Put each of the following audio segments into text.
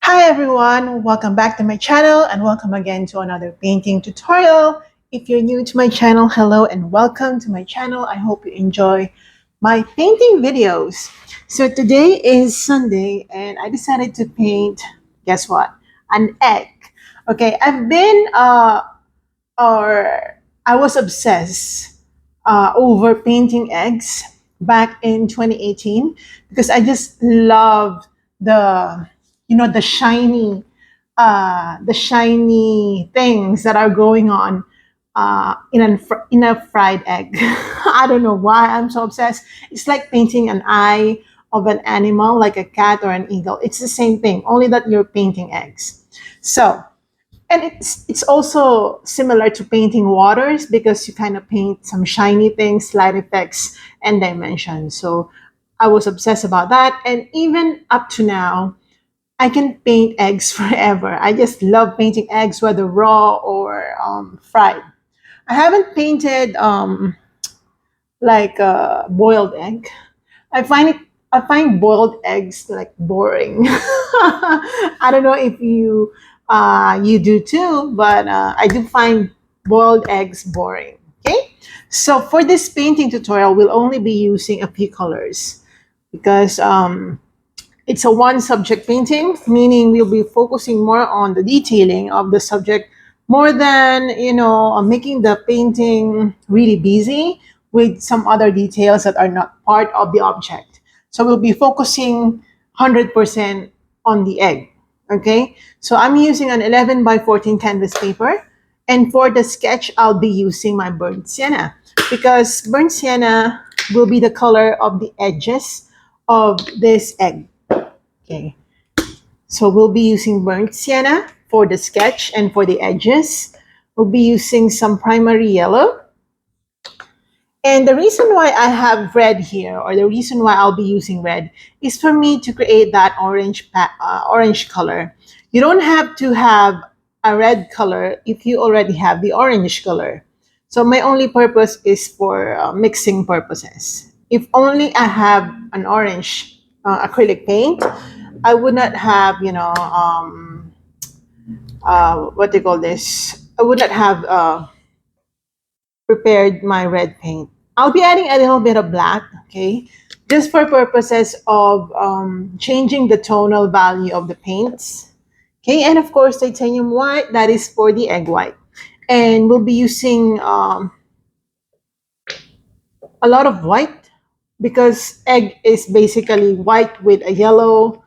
Hi everyone, welcome back to my channel and welcome again to another painting tutorial. If you're new to my channel, hello and welcome to my channel. I hope you enjoy my painting videos. So today is Sunday and I decided to paint, guess what? An egg. Okay, or I was obsessed over painting eggs back in 2018 because I just loved the the shiny things that are going on in a fried egg. I don't know why I'm so obsessed. It's like painting an eye of an animal, like a cat or an eagle. It's the same thing, only that you're painting eggs. So, and it's also similar to painting waters because you kind of paint some shiny things, light effects, and dimensions. So I was obsessed about that, and even up to now, I can paint eggs forever. I just love painting eggs, whether raw or fried. I haven't painted like a boiled egg. I find it. I find boiled eggs like boring. I don't know if you do too, but I do find boiled eggs boring. Okay, so for this painting tutorial, we'll only be using a few colors because it's a one subject painting, meaning we'll be focusing more on the detailing of the subject more than, making the painting really busy with some other details that are not part of the object. So we'll be focusing 100% on the egg. Okay, so I'm using an 11 by 14 canvas paper. And for the sketch, I'll be using my burnt sienna because burnt sienna will be the color of the edges of this egg. Okay, so we'll be using burnt sienna for the sketch, and for the edges, we'll be using some primary yellow. And the reason why I have red here, or the reason why I'll be using red, is for me to create that orange color. You don't have to have a red color if you already have the orange color. So my only purpose is for mixing purposes. If only I have an orange acrylic paint, I would not have, what they call this. I would not have prepared my red paint. I'll be adding a little bit of black, okay, just for purposes of changing the tonal value of the paints. Okay, and of course, titanium white, that is for the egg white. And we'll be using a lot of white because egg is basically white with a yellow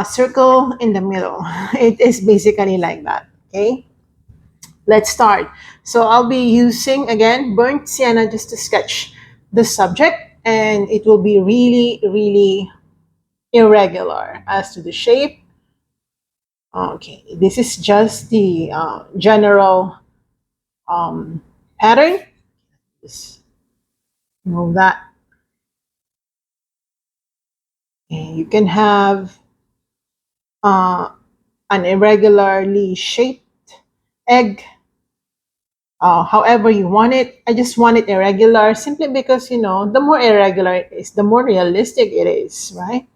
circle in the middle. It is basically like that. Okay, let's start. So I'll be using again burnt sienna just to sketch the subject, and it will be really, really irregular as to the shape. Okay, this is just the general pattern. Just move that. Okay, you can have uh, an irregularly shaped egg, however you want it. I just want it irregular simply because, the more irregular it is, the more realistic it is, right?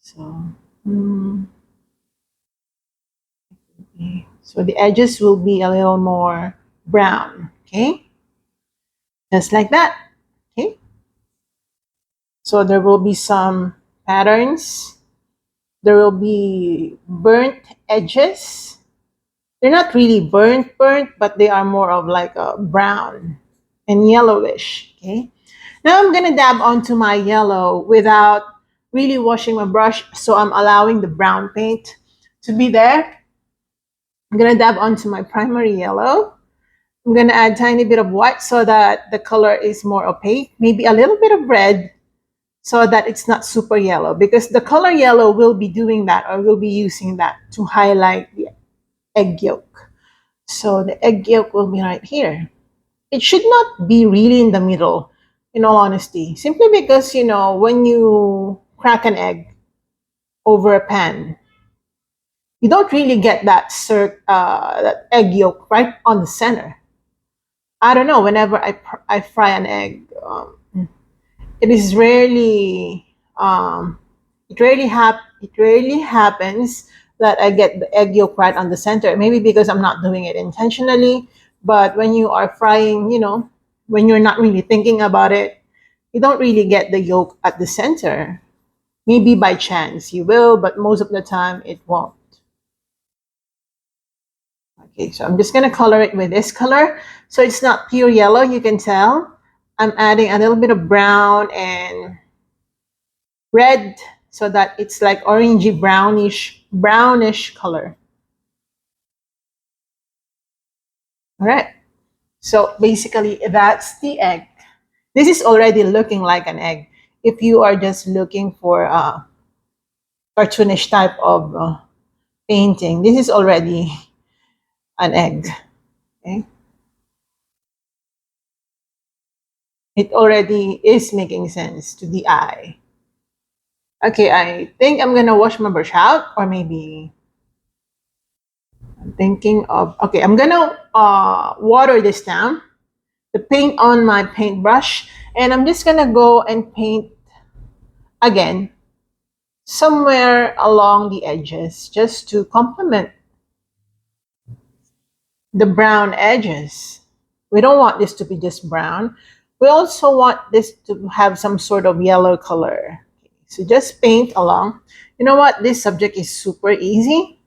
So, mm, okay. So the edges will be a little more brown, okay? Just like that, okay? So there will be some patterns. There will be burnt edges. They're not really burnt, but they are more of like a brown and yellowish, okay? Now I'm gonna dab onto my yellow without really washing my brush, so I'm allowing the brown paint to be there. I'm gonna dab onto my primary yellow. I'm gonna add a tiny bit of white so that the color is more opaque, maybe a little bit of red so that it's not super yellow, because the color yellow will be doing that, or will be using that to highlight the egg yolk. So the egg yolk will be right here. It should not be really in the middle, in all honesty, simply because, when you crack an egg over a pan, you don't really get that egg yolk right on the center. I don't know. Whenever I fry an egg, it is rarely it rarely happens that I get the egg yolk right on the center. Maybe because I'm not doing it intentionally, but when you are frying, when you're not really thinking about it, you don't really get the yolk at the center. Maybe by chance you will, but most of the time it won't. Okay, so I'm just gonna color it with this color. So it's not pure yellow, you can tell. I'm adding a little bit of brown and red so that it's like orangey brownish color. All right. So basically that's the egg. This is already looking like an egg. If you are just looking for a cartoonish type of painting, this is already an egg. Okay. It already is making sense to the eye. Okay, I think I'm gonna wash my brush out, or maybe I'm thinking of, okay, I'm gonna water this down, the paint on my paintbrush, and I'm just gonna go and paint again somewhere along the edges just to complement the brown edges. We don't want this to be just brown. We also want this to have some sort of yellow color. So just paint along. You know what? This subject is super easy.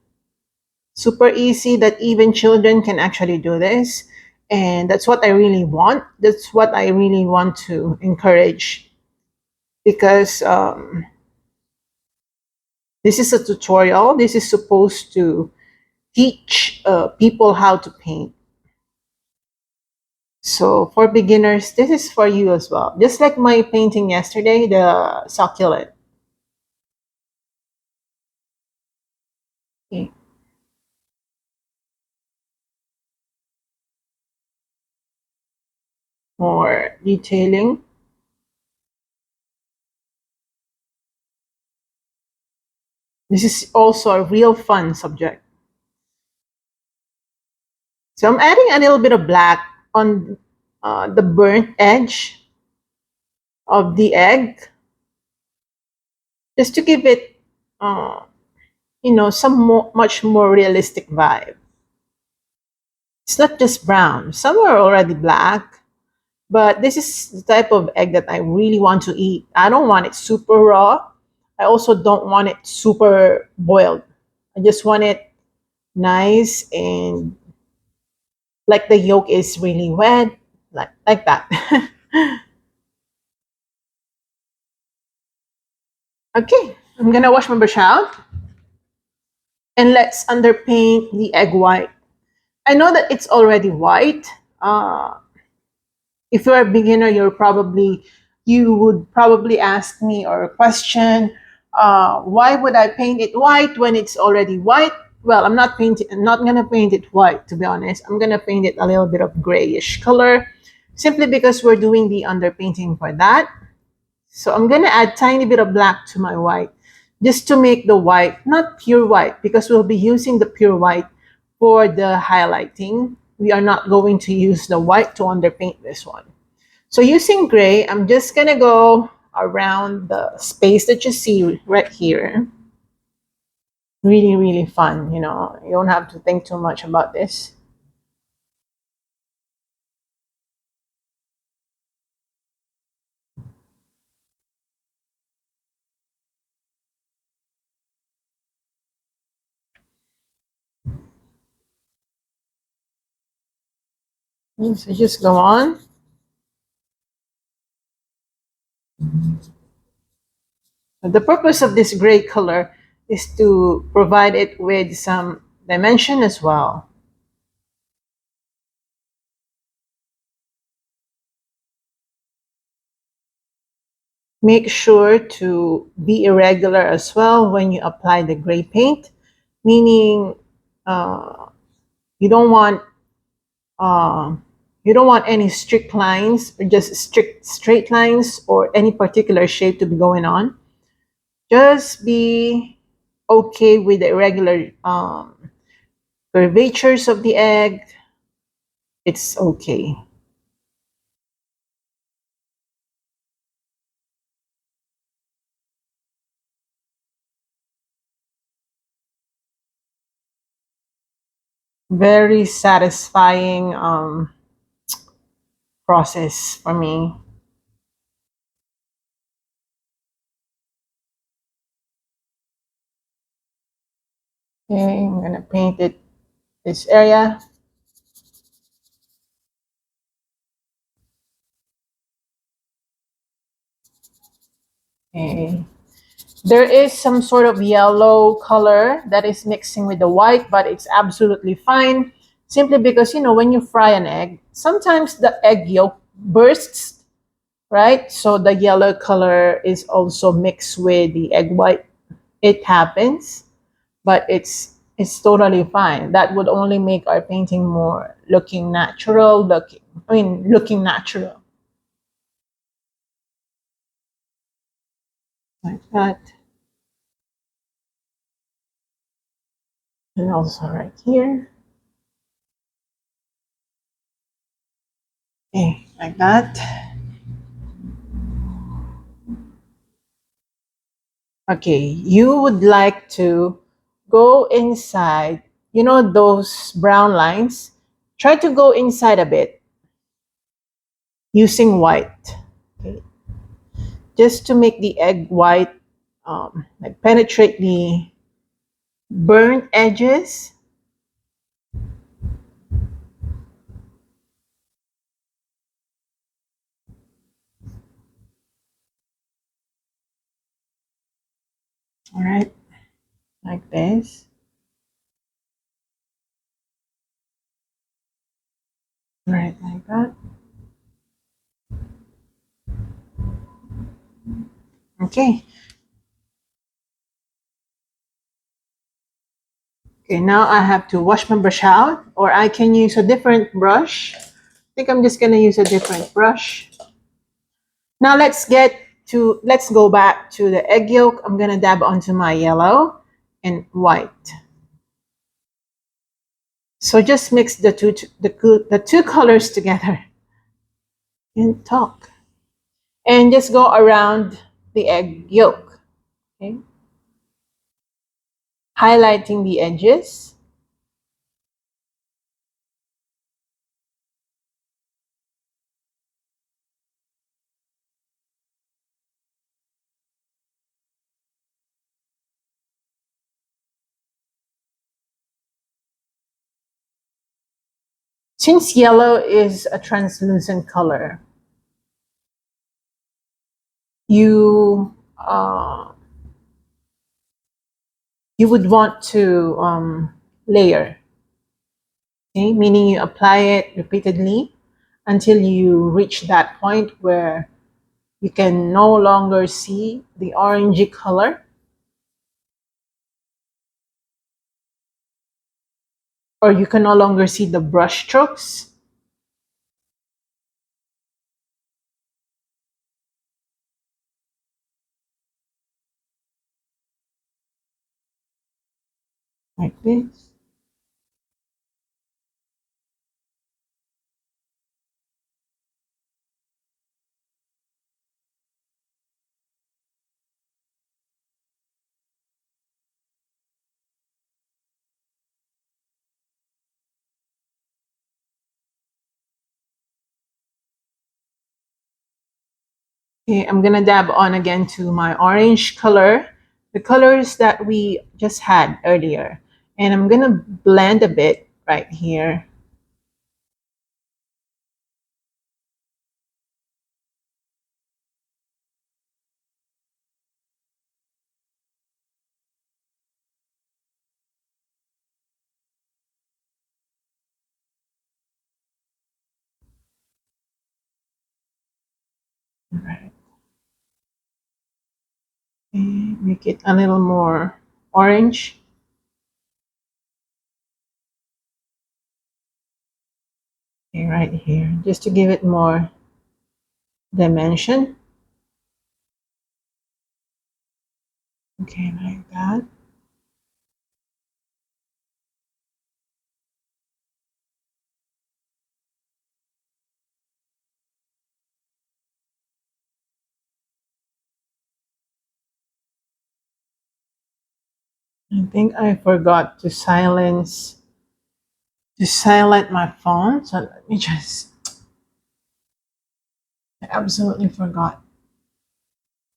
Super easy that even children can actually do this. And that's what I really want. That's what I really want to encourage, because this is a tutorial. This is supposed to teach people how to paint. So for beginners, this is for you as well. Just like my painting yesterday, the succulent. Okay. More detailing. This is also a real fun subject. So I'm adding a little bit of black on the burnt edge of the egg, just to give it, uh, some much more realistic vibe. It's not just brown. Some are already black, but this is the type of egg that I really want to eat. I don't want it super raw. I also don't want it super boiled. I just want it nice and like the yolk is really wet, like that. Okay, I'm gonna wash my brush out and let's underpaint the egg white. I know that it's already white. Uh, if you're a beginner, you would probably ask me or question, why would I paint it white when it's already white? Well, I'm not gonna paint it white, to be honest. I'm gonna paint it a little bit of grayish color, simply because we're doing the underpainting for that. So I'm gonna add tiny bit of black to my white, just to make the white not pure white, because we'll be using the pure white for the highlighting. We are not going to use the white to underpaint this one. So using gray, I'm just gonna go around the space that you see right here. Really, really fun, you don't have to think too much about this. So just go on. The purpose of this gray color is to provide it with some dimension as well. Make sure to be irregular as well when you apply the gray paint, meaning uh, you don't want uh, you don't want any strict lines or just strict straight lines or any particular shape to be going on. Just be okay with the irregular curvatures of the egg. It's okay. Very satisfying process for me. Okay, I'm gonna paint it this area. Okay. There is some sort of yellow color that is mixing with the white, but it's absolutely fine. Simply because, when you fry an egg, sometimes the egg yolk bursts, right? So the yellow color is also mixed with the egg white. It happens, but it's totally fine. That would only make our painting more looking natural, looking natural like that. And also right here. Okay, like that. Okay, you would like to go inside, those brown lines. Try to go inside a bit using white, okay? Just to make the egg white, like penetrate the burnt edges. All right, like this. All right, like that. Okay. Okay, now I have to wash my brush out, or I can use a different brush. I think I'm just gonna use a different brush. Now let's go back to the egg yolk. I'm gonna dab onto my yellow and white. So just mix the two colors together and talk. And just go around the egg yolk. Okay. Highlighting the edges. Since yellow is a translucent color, you you would want to layer, okay? Meaning you apply it repeatedly until you reach that point where you can no longer see the orangey color, or you can no longer see the brush strokes. Like this. Okay, I'm gonna dab on again to my orange color, the colors that we just had earlier. And I'm gonna blend a bit right here. All right. And make it a little more orange. Okay, right here, just to give it more dimension. Okay, like that. I think I forgot to silence to silent my phone. So let me just, I absolutely forgot.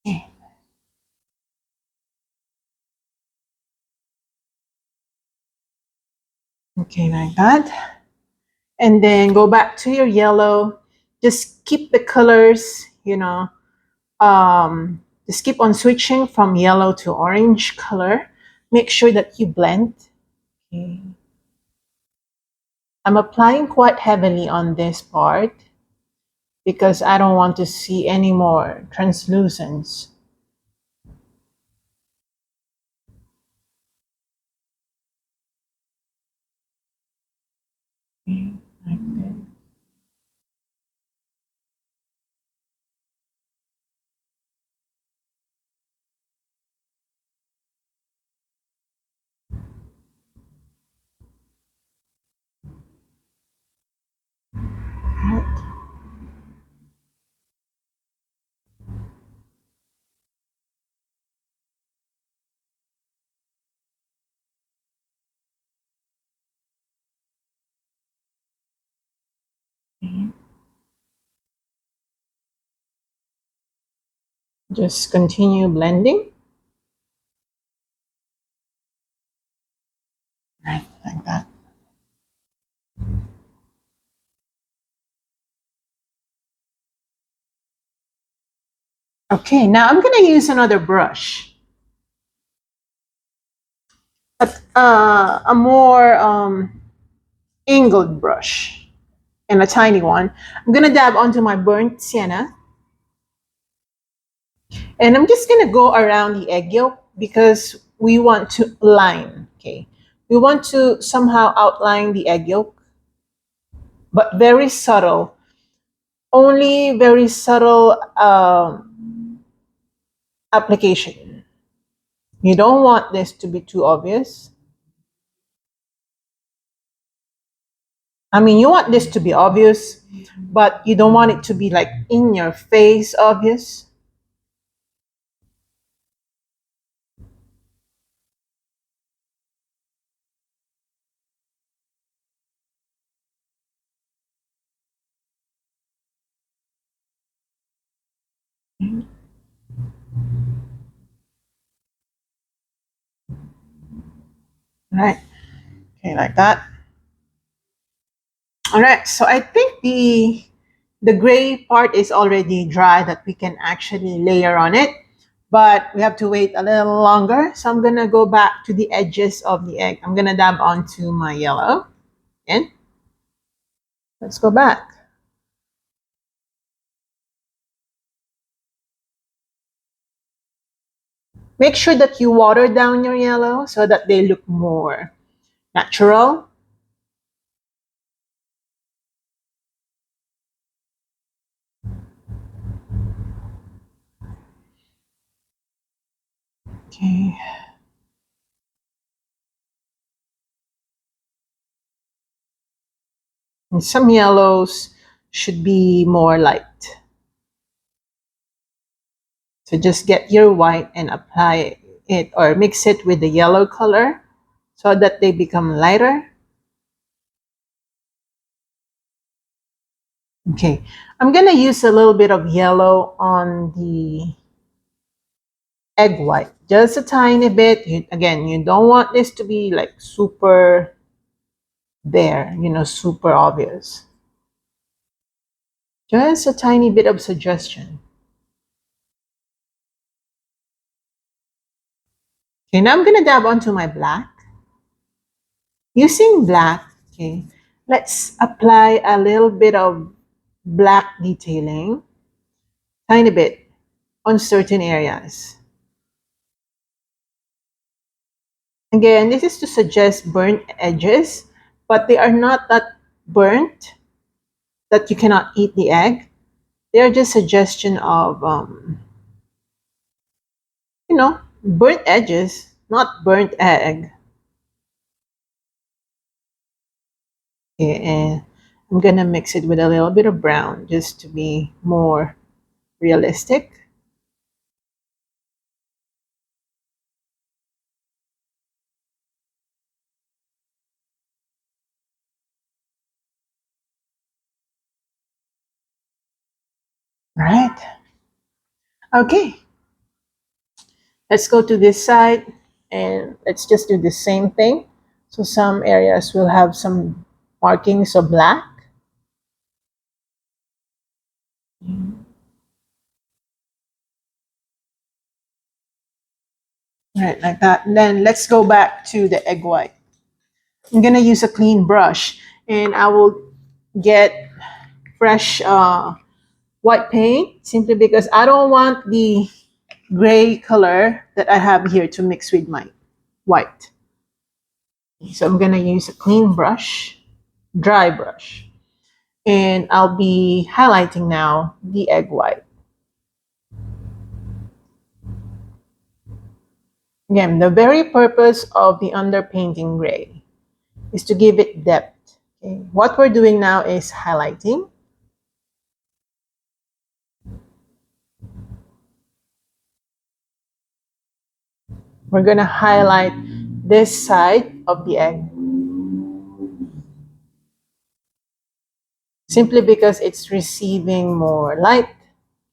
Okay, okay, like that. And then go back to your yellow. Just keep the colors, just keep on switching from yellow to orange color. Make sure that you blend. Okay. I'm applying quite heavily on this part because I don't want to see any more translucence. Okay, like this. Right. Okay. Just continue blending. Right, like that. Okay, now I'm gonna use another brush, a more angled brush and a tiny one. I'm gonna dab onto my burnt sienna, and I'm just gonna go around the egg yolk because we want to line. Okay, we want to somehow outline the egg yolk, but very subtle. Only very subtle application. You don't want this to be too obvious. I mean, you want this to be obvious, but you don't want it to be like in your face obvious. Right. Okay, like that. All right. So I think the gray part is already dry that we can actually layer on it, but we have to wait a little longer. So I'm gonna go back to the edges of the egg. I'm gonna dab onto my yellow. And let's go back. Make sure that you water down your yellow so that they look more natural. Okay. And some yellows should be more light. So just get your white and apply it or mix it with the yellow color so that they become lighter. Okay, I'm gonna use a little bit of yellow on the egg white, just a tiny bit. Again, you don't want this to be like super there, super obvious. Just a tiny bit of suggestion. Okay, now I'm gonna dab onto my black. Using black, okay, let's apply a little bit of black detailing, tiny bit, on certain areas. Again, this is to suggest burnt edges, but they are not that burnt that you cannot eat the egg. They are just suggestion of, burnt edges, not burnt egg. Okay, and I'm gonna mix it with a little bit of brown just to be more realistic. All right. Okay. Let's go to this side and let's just do the same thing. So some areas will have some markings of black. Right, like that. And then let's go back to the egg white. I'm gonna use a clean brush and I will get fresh white paint simply because I don't want the gray color that I have here to mix with my white. So I'm gonna use a clean brush, dry brush, and I'll be highlighting now the egg white. Again, the very purpose of the underpainting gray is to give it depth. Okay? What we're doing now is highlighting. We're gonna highlight this side of the egg simply because it's receiving more light.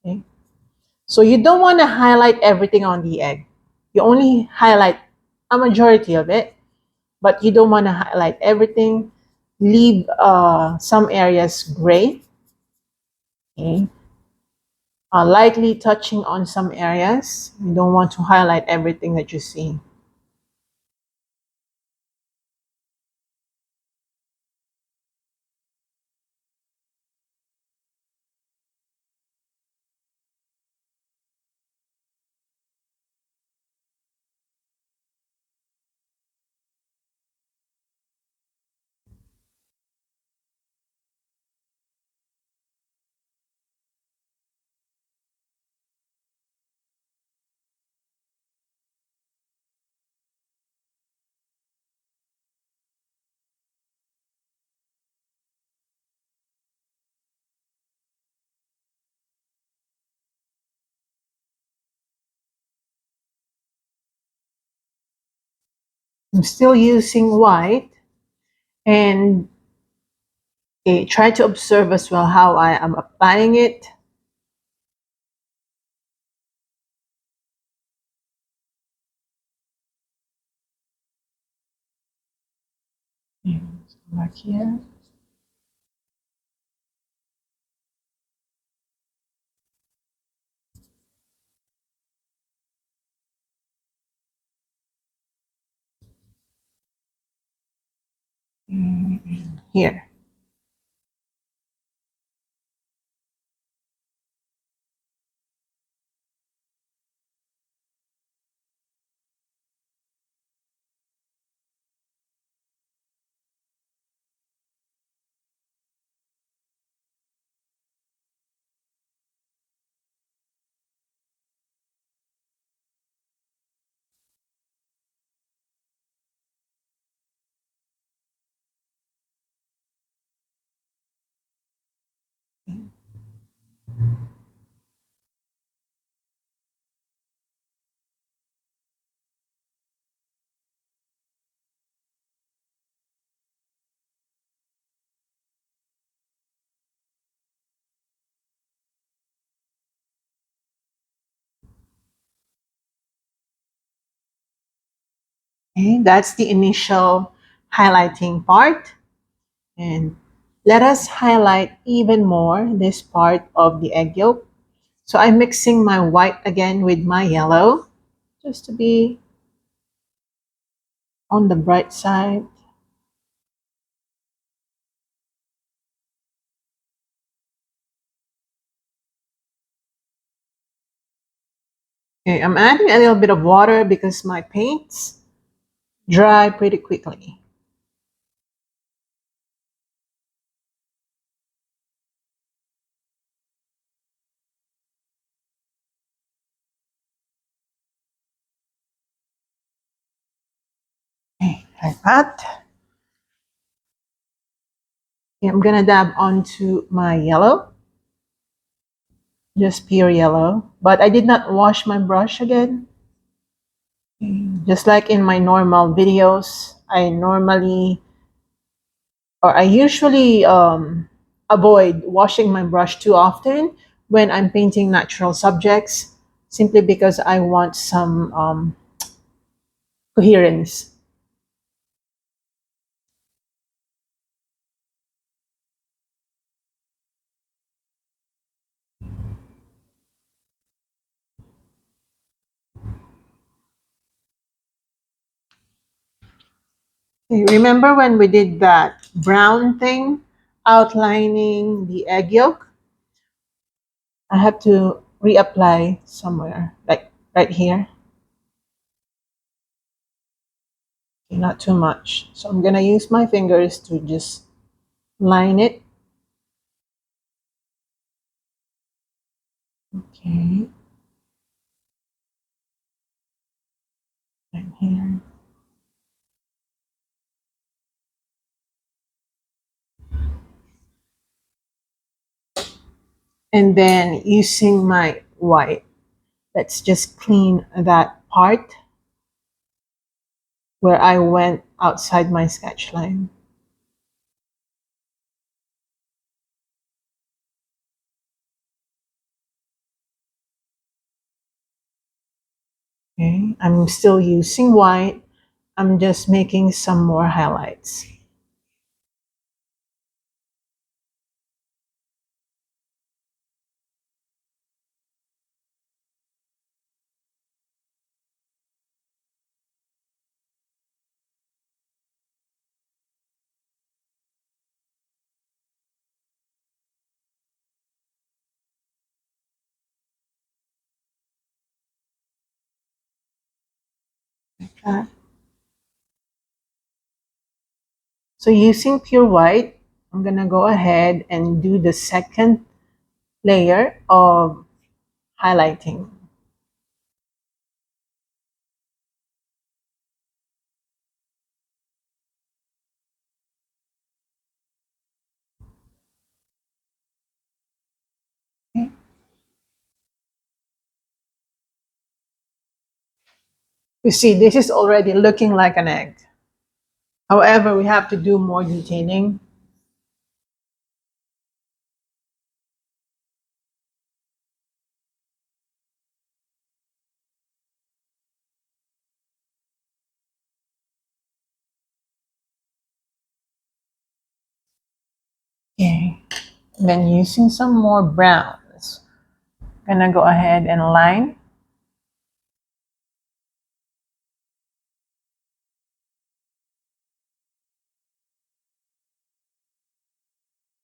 Okay? So you don't want to highlight everything on the egg. You only highlight a majority of it, but you don't want to highlight everything. Leave some areas gray. Okay? Lightly touching on some areas. You don't want to highlight everything that you see. I'm still using white and try to observe as well how I am applying it. Back here. Here. Okay, that's the initial highlighting part. And let us highlight even more this part of the egg yolk. So I'm mixing my white again with my yellow just to be on the bright side. Okay, I'm adding a little bit of water because my paints dry pretty quickly. Okay, like that. Okay, I'm gonna dab onto my yellow, just pure yellow. But I did not wash my brush again. Okay, just like in my normal videos, I usually avoid washing my brush too often when I'm painting natural subjects, simply because I want some coherence. Okay, remember when we did that brown thing, outlining the egg yolk? I have to reapply somewhere, like right here. Okay, not too much. So I'm gonna use my fingers to just line it. Okay, right here. And then using my white, let's just clean that part where I went outside my sketch line. Okay, I'm still using white. I'm just making some more highlights. Uh, so using pure white, I'm gonna go ahead and do the second layer of highlighting. Okay. You see, this is already looking like an egg. However, we have to do more detailing. Okay. And then using some more browns, gonna go ahead and line.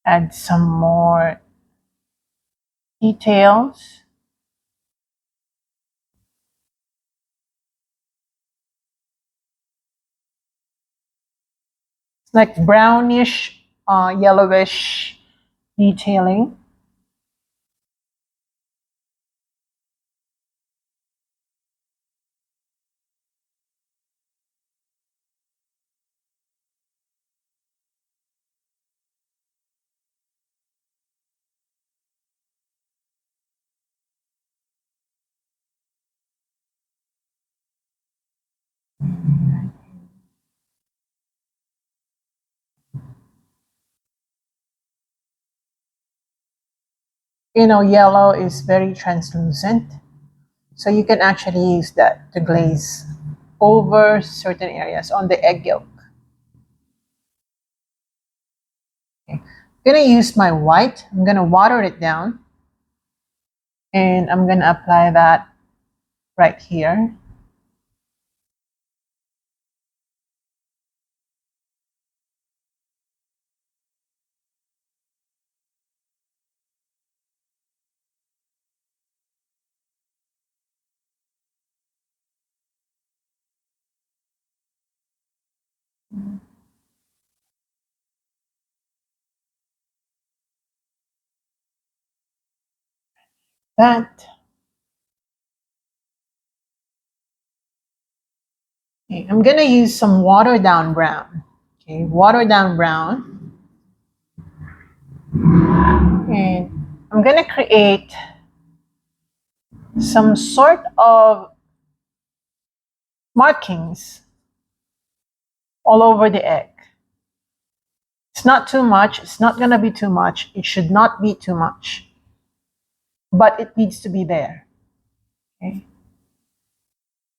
Add some more details. It's like brownish, yellowish detailing. You know, yellow is very translucent, so you can actually use that to glaze over certain areas on the egg yolk. Okay. I'm gonna use my white. I'm gonna water it down, and I'm gonna apply that right here. That. Okay. I'm gonna use some watered down brown. Okay, watered down brown, and I'm gonna create some sort of markings all over the egg. It's not too much. It's not gonna be too much. It should not be too much. but it needs to be there. Okay,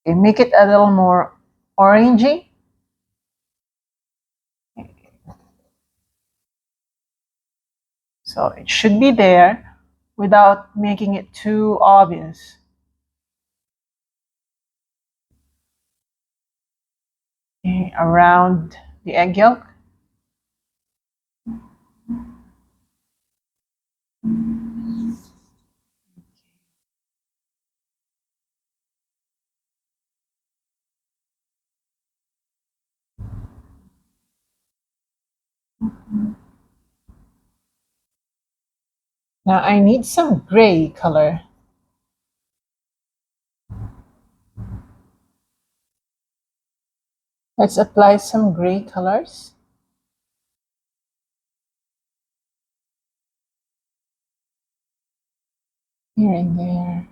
okay, make it a little more orangey. So it should be there without making it too obvious. Okay, around the egg yolk. Now I need some gray color. Let's apply some gray colors here and there.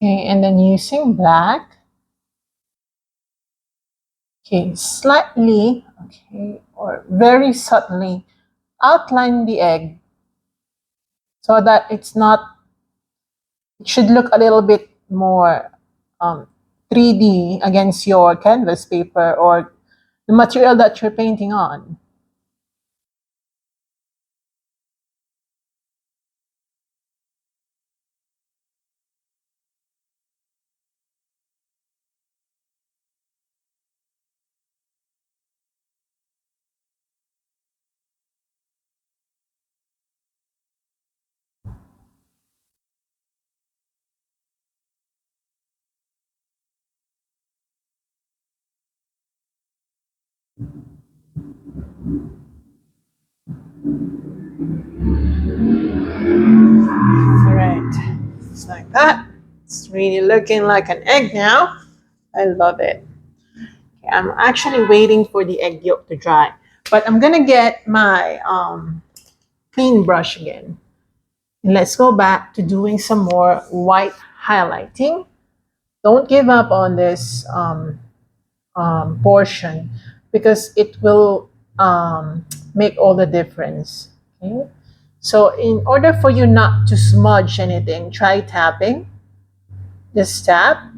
Okay, and then using black. Okay, slightly, okay, or very subtly outline the egg so that it's not, it should look a little bit more 3D against your canvas paper or the material that you're painting on. All right, it's like that. It's really looking like an egg now. I love it. Okay, I'm actually waiting for the egg yolk to dry, but I'm gonna get my clean brush again. And let's go back to doing some more white highlighting. Don't give up on this portion because it will make all the difference. Okay? So in order for you not to smudge anything, try tapping. Just tap.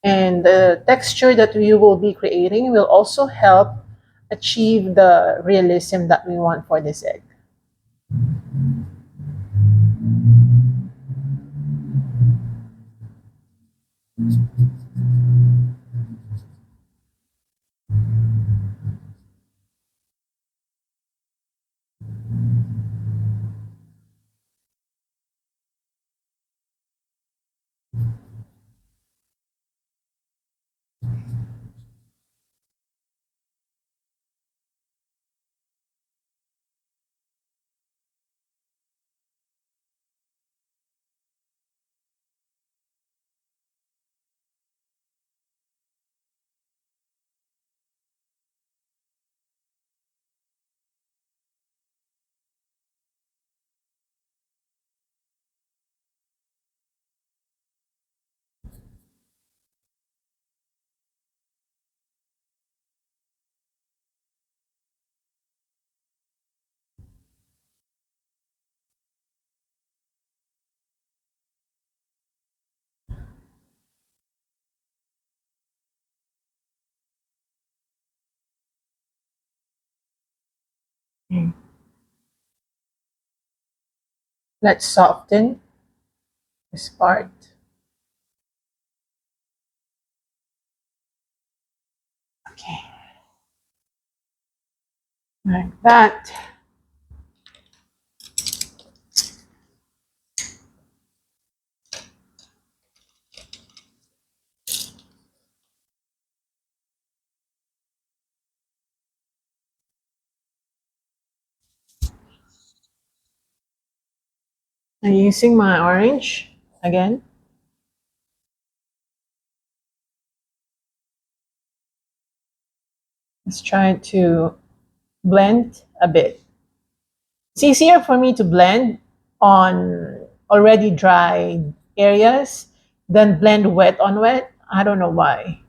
And the texture that we will be creating will also help achieve the realism that we want for this egg. Okay. Let's soften this part. Okay, like that. I'm using my orange again. Let's try to blend a bit. It's easier for me to blend on already dried areas, then blend wet on wet. I don't know why.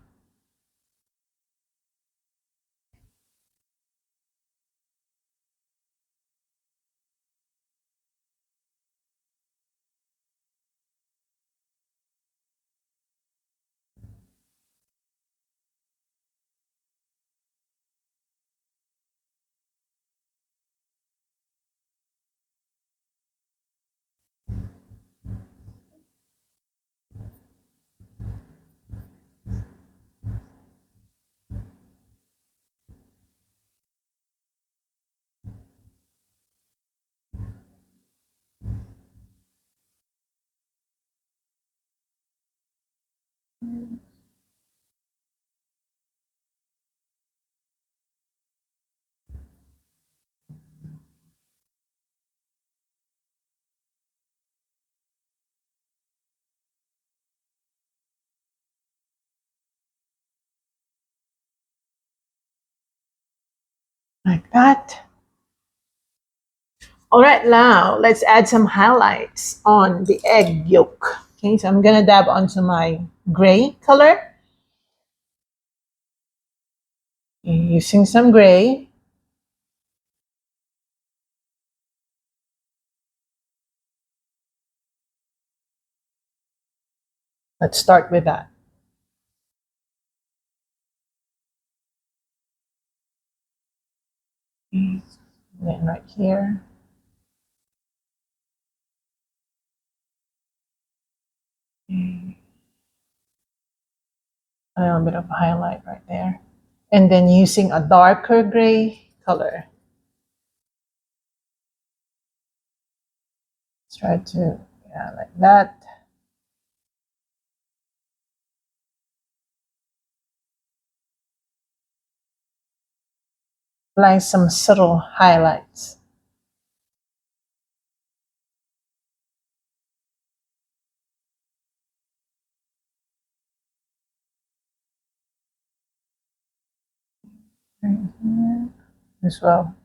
Like that. All right, now let's add some highlights on the egg yolk. Okay, so I'm gonna dab onto my gray color. Using some gray. Let's start with that. Then right here. A little bit of highlight right there. And then using a darker gray color. Let's try to, yeah, like that. Apply some subtle highlights. Right here as well.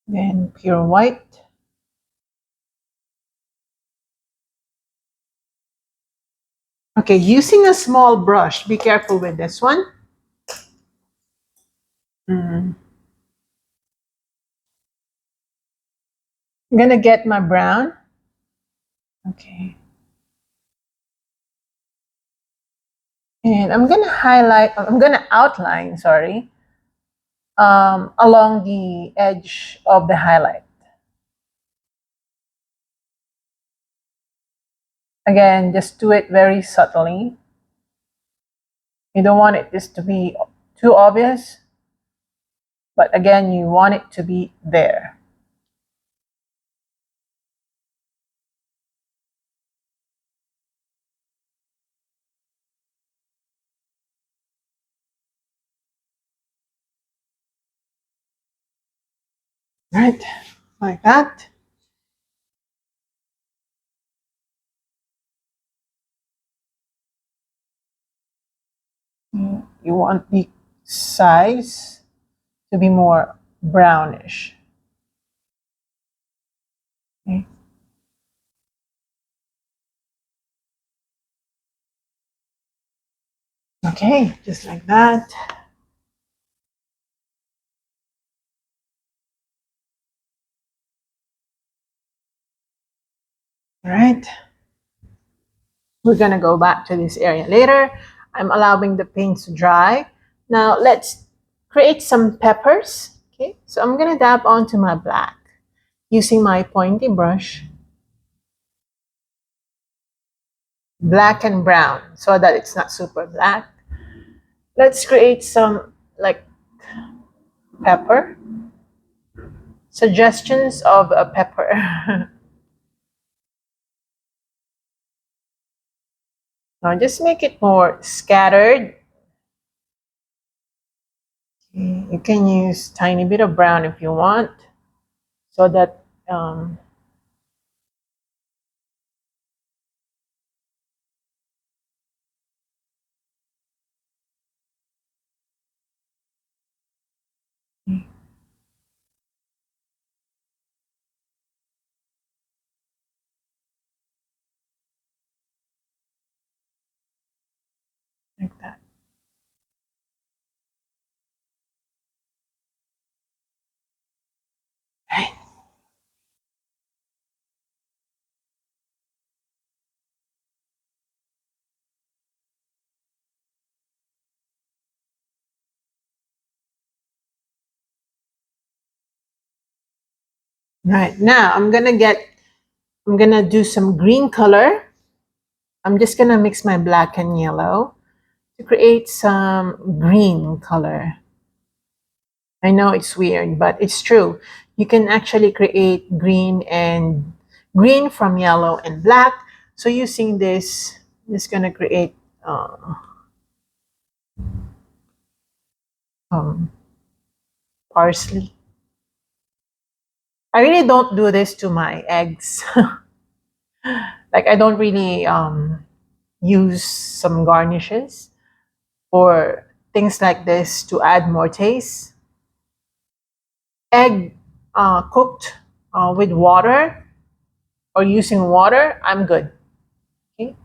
Then pure white. Okay, using a small brush, be careful with this one. I'm gonna get my brown. Okay. And I'm gonna outline, sorry, along the edge of the highlight. Again, just do it very subtly. You don't want it just to be too obvious, but again, you want it to be there. Right, like that. You want the sides to be more brownish. Okay. Okay, just like that. All right. We're gonna go back to this area later. I'm allowing the paint to dry. Now let's create some peppers. Okay, so I'm gonna dab onto my black using my pointy brush, black and brown, so that it's not super black. Let's create some like pepper. Suggestions of a pepper. Now just make it more scattered. You can use tiny bit of brown if you want, so that like that. Right. Right. Now I'm gonna do some green color. I'm just gonna mix my black and yellow to create some green color. I know it's weird, but it's true. You can actually create green from yellow and black. So using this, I'm just gonna create um, parsley. I really don't do this to my eggs. Like I don't really use some garnishes or things like this to add more taste. Egg cooked with water or using water, I'm good. Okay,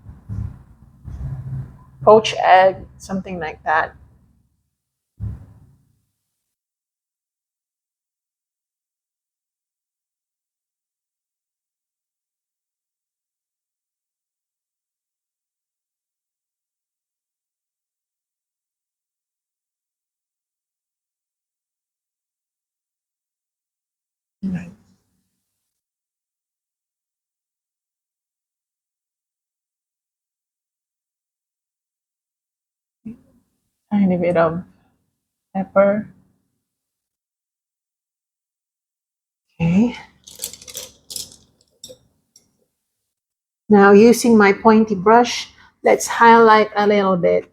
poached egg, something like that. Right. Tiny bit of pepper. Okay. Now using my pointy brush, let's highlight a little bit.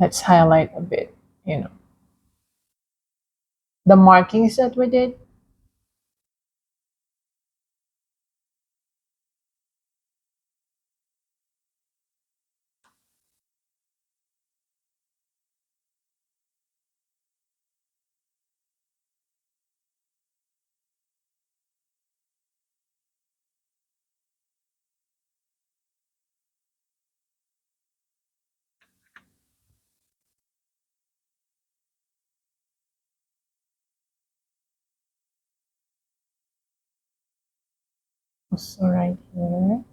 Let's highlight a bit, you know, the markings that we did. Also right here.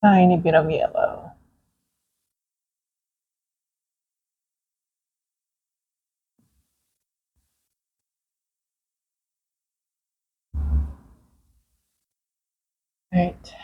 Tiny bit of yellow. Right.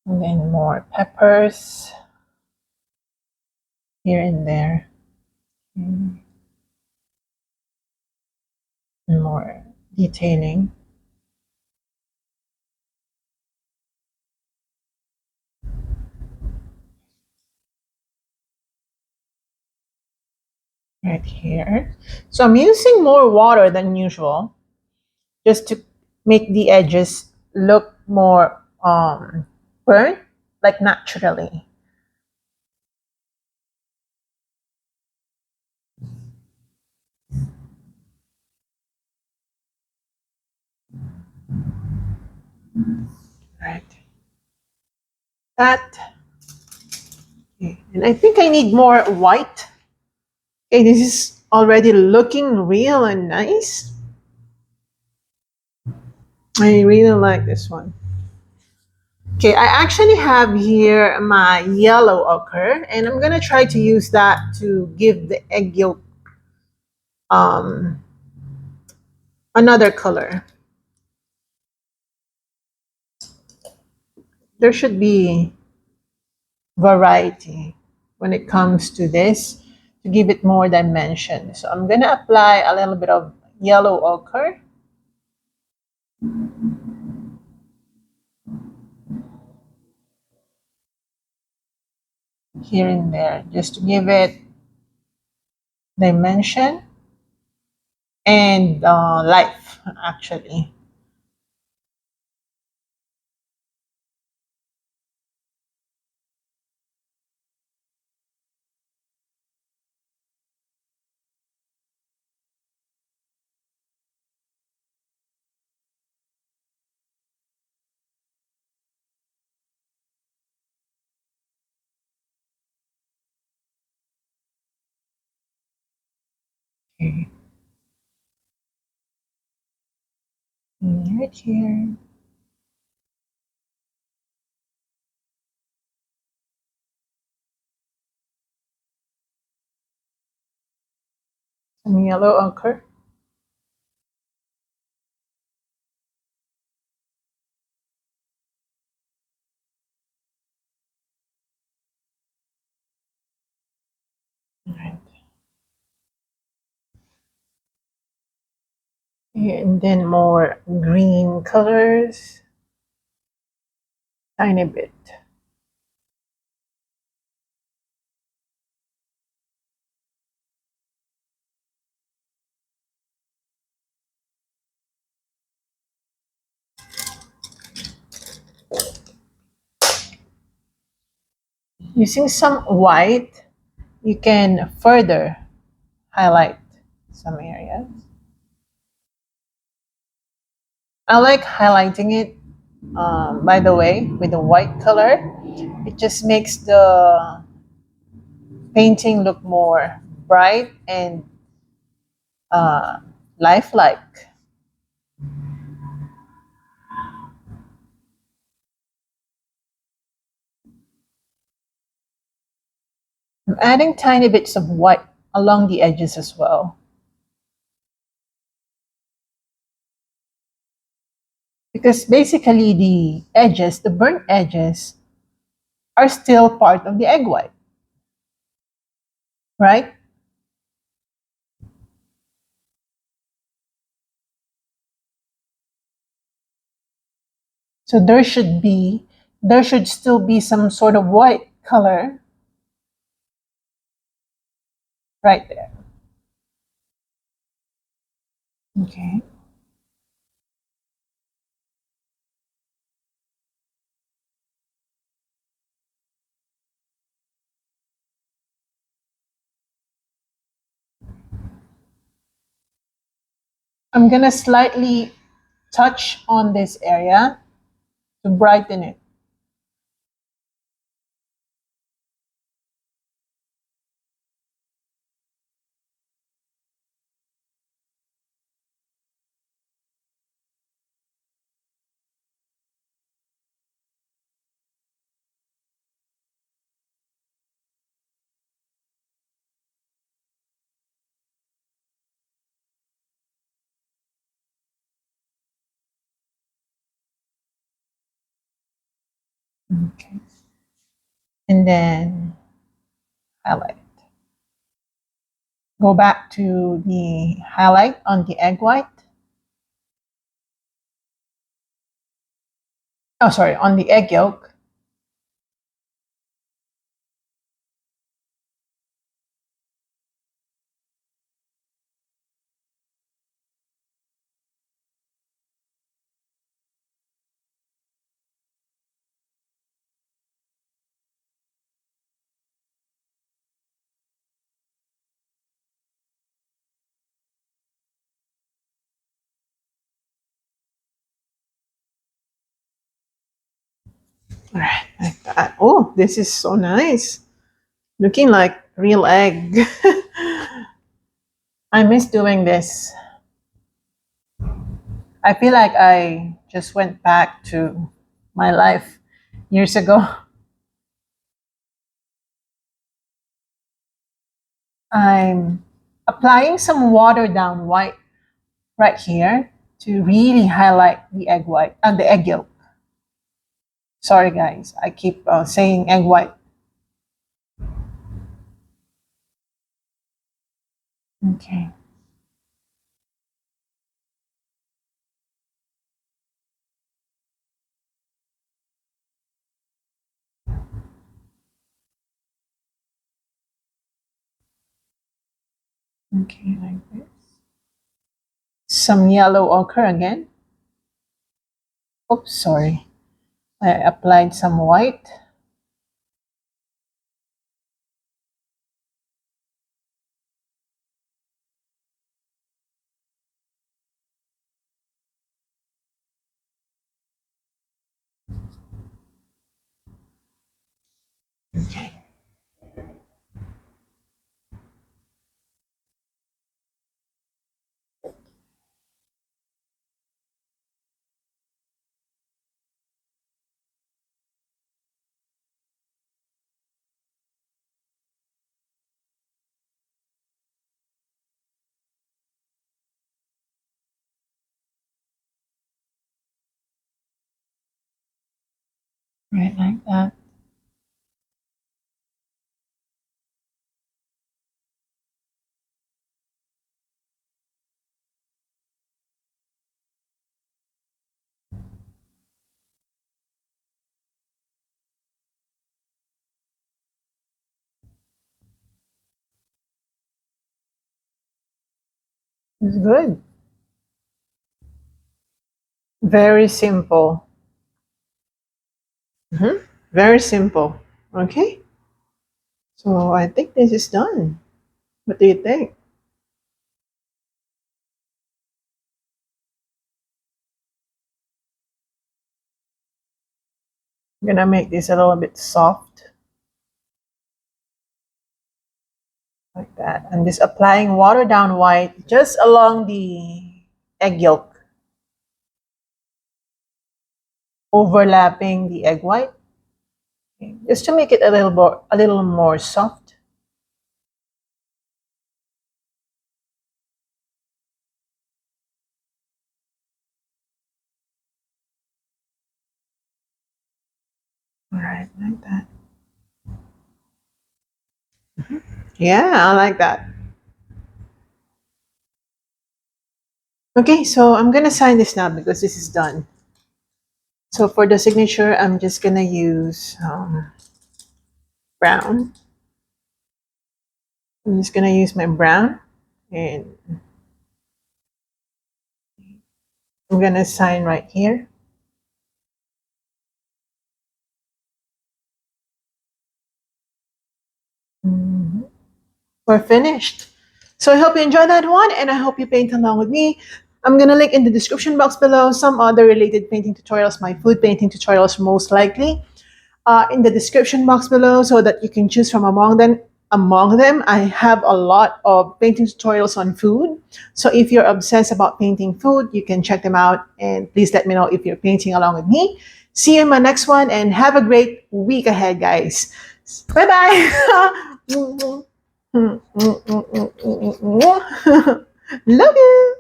And then more peppers here and there. And more detailing. Right here. So I'm using more water than usual just to make the edges look more burnt, like naturally. Right. That. Okay. And I think I need more white. Okay, this is already looking real and nice. I really like this one. Okay, I actually have here my yellow ochre, and I'm gonna try to use that to give the egg yolk um, another color. There should be variety when it comes to this to give it more dimension. So I'm gonna apply a little bit of yellow ochre here and there just to give it dimension and life actually. Okay. Right here. Some yellow ochre. Right. And then more green colors. Tiny bit. Using some white, you can further highlight some areas. I like highlighting it, by the way, with the white color. It just makes the painting look more bright and uh, lifelike. I'm adding tiny bits of white along the edges as well. Because basically the edges, the burnt edges, are still part of the egg white, right? So there should still be some sort of white color right there. Okay. I'm gonna slightly touch on this area to brighten it. Okay. And then highlight. Go back to the highlight on the egg white. Oh, sorry, on the egg yolk. All right, like that. Oh, this is so nice. Looking like real egg. I miss doing this. I feel like I just went back to my life years ago. I'm applying some watered down white right here to really highlight the egg white and the egg yolk. Sorry, guys, I keep saying egg white. Okay. Okay, like this. Some yellow ochre again. Oops, sorry. I applied some white. Okay. Right like that. It's good. Very simple. Very simple. Okay. So I think this is done. What do you think? I'm gonna make this a little bit soft like that. I'm just applying watered down white just along the egg yolk, overlapping the egg white, okay, just to make it a little more soft. All right, like that. Yeah, I like that. Okay, so I'm gonna sign this now because this is done. So for the signature, I'm just gonna use brown. I'm just gonna use my brown, and I'm gonna sign right here. Mhm. We're finished. So I hope you enjoyed that one, and I hope you paint along with me. I'm gonna link in the description box below some other related painting tutorials, my food painting tutorials most likely, in the description box below, so that you can choose from among them. Among them, I have a lot of painting tutorials on food. So if you're obsessed about painting food, you can check them out, and please let me know if you're painting along with me. See you in my next one, and have a great week ahead, guys. Bye bye. Love you.